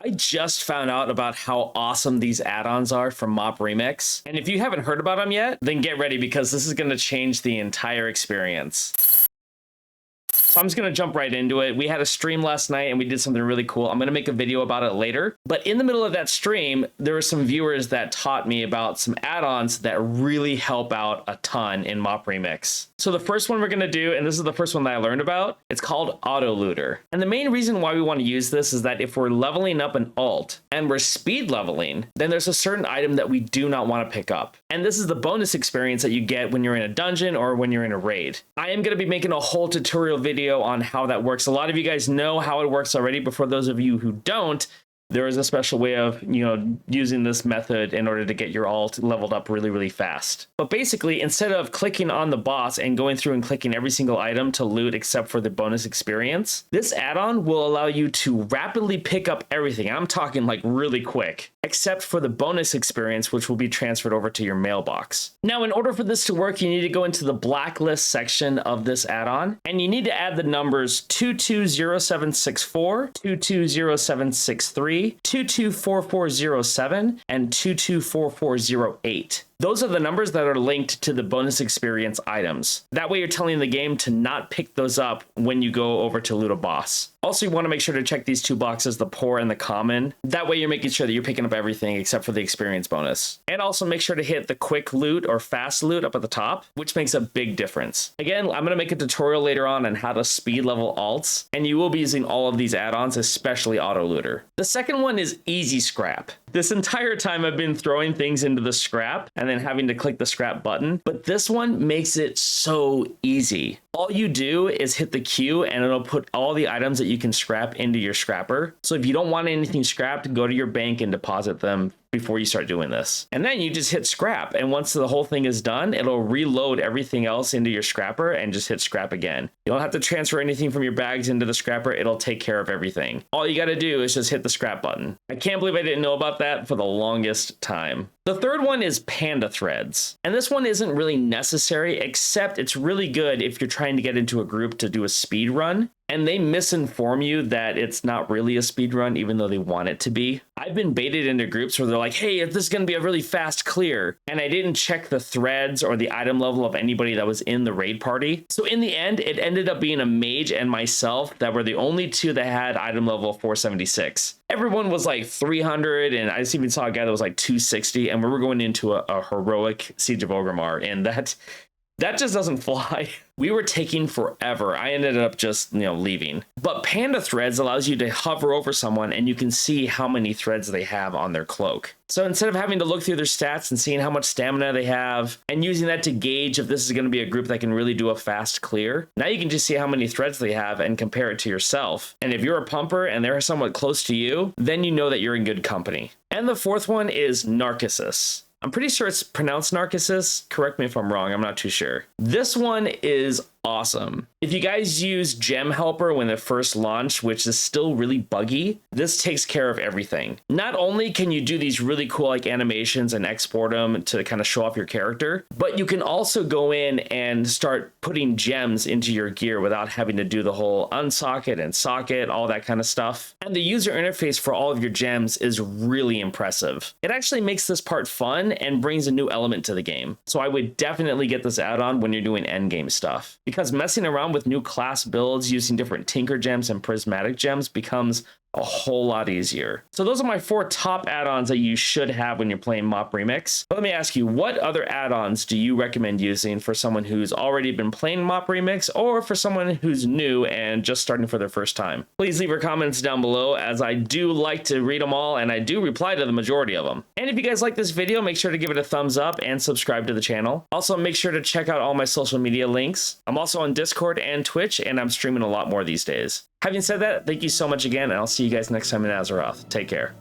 I just found out about how awesome these add-ons are from MoP Remix. And if you haven't heard about them yet, then get ready because this is going to change the entire experience. So I'm just going to jump right into it. We had a stream last night and we did something really cool. I'm going to make a video about it later. But in the middle of that stream, there were some viewers that taught me about some add-ons that really help out a ton in MoP Remix. So the first one we're going to do, and this is the first one that I learned about, it's called Autolooter. And the main reason why we want to use this is that if we're leveling up an alt and we're speed leveling, then there's a certain item that we do not want to pick up. And this is the bonus experience that you get when you're in a dungeon or when you're in a raid. I am going to be making a whole tutorial video on how that works. A lot of you guys know how it works already, but for those of you who don't, there is a special way of, using this method in order to get your alt leveled up really, really fast. But basically, instead of clicking on the boss and going through and clicking every single item to loot except for the bonus experience, this add-on will allow you to rapidly pick up everything. I'm talking like really quick, except for the bonus experience, which will be transferred over to your mailbox. Now, in order for this to work, you need to go into the blacklist section of this add-on, and you need to add the numbers 220764, 220763, 224407, and 224408. Those are the numbers that are linked to the bonus experience items. That way you're telling the game to not pick those up when you go over to loot a boss. Also, you want to make sure to check these two boxes, the poor and the common. That way you're making sure that you're picking up everything except for the experience bonus. And also make sure to hit the quick loot or fast loot up at the top, which makes a big difference. Again, I'm going to make a tutorial later on how to speed level alts, and you will be using all of these add-ons, especially Autolooter. The second one is Easy Scrap. This entire time I've been throwing things into the scrap and then having to click the scrap button, but this one makes it so easy. All you do is hit the Q and it'll put all the items that you can scrap into your scrapper. So if you don't want anything scrapped, go to your bank and deposit them before you start doing this. And then you just hit scrap. And once the whole thing is done, it'll reload everything else into your scrapper and just hit scrap again. You don't have to transfer anything from your bags into the scrapper. It'll take care of everything. All you got to do is just hit the scrap button. I can't believe I didn't know about that for the longest time. The third one is Panda Threads. And this one isn't really necessary, except it's really good if you're trying to get into a group to do a speed run. And they misinform you that it's not really a speed run, even though they want it to be. I've been baited into groups where they're like, hey, this is going to be a really fast clear. And I didn't check the threads or the item level of anybody that was in the raid party. So in the end, it ended up being a mage and myself that were the only two that had item level 476. Everyone was like 300, and I just even saw a guy that was like 260, and we were going into a heroic Siege of Orgrimmar, and that just doesn't fly. We were taking forever. I ended up just, leaving. But Panda Threads allows you to hover over someone and you can see how many threads they have on their cloak. So instead of having to look through their stats and seeing how much stamina they have and using that to gauge if this is going to be a group that can really do a fast clear, now you can just see how many threads they have and compare it to yourself. And if you're a pumper and they're somewhat close to you, then you know that you're in good company. And the fourth one is Narcissus. I'm pretty sure it's pronounced Narcissus. Correct me if I'm wrong. I'm not too sure. This one is awesome. If you guys use Gem Helper when it first launched, which is still really buggy, this takes care of everything. Not only can you do these really cool animations and export them to kind of show off your character, but you can also go in and start putting gems into your gear without having to do the whole unsocket and socket, all that kind of stuff. And the user interface for all of your gems is really impressive. It actually makes this part fun and brings a new element to the game. So I would definitely get this add-on when you're doing endgame stuff, because messing around with new class builds using different Tinker gems and prismatic gems becomes a whole lot easier. So those are my 4 top add-ons that you should have when you're playing MoP Remix. But let me ask you, what other add-ons do you recommend using for someone who's already been playing MoP Remix or for someone who's new and just starting for their first time? Please leave your comments down below, as I do like to read them all and I do reply to the majority of them. And if you guys like this video, make sure to give it a thumbs up and subscribe to the channel. Also, make sure to check out all my social media links. I'm also on Discord and Twitch, and I'm streaming a lot more these days. Having said that, thank you so much again, and I'll see you guys next time in Azeroth. Take care.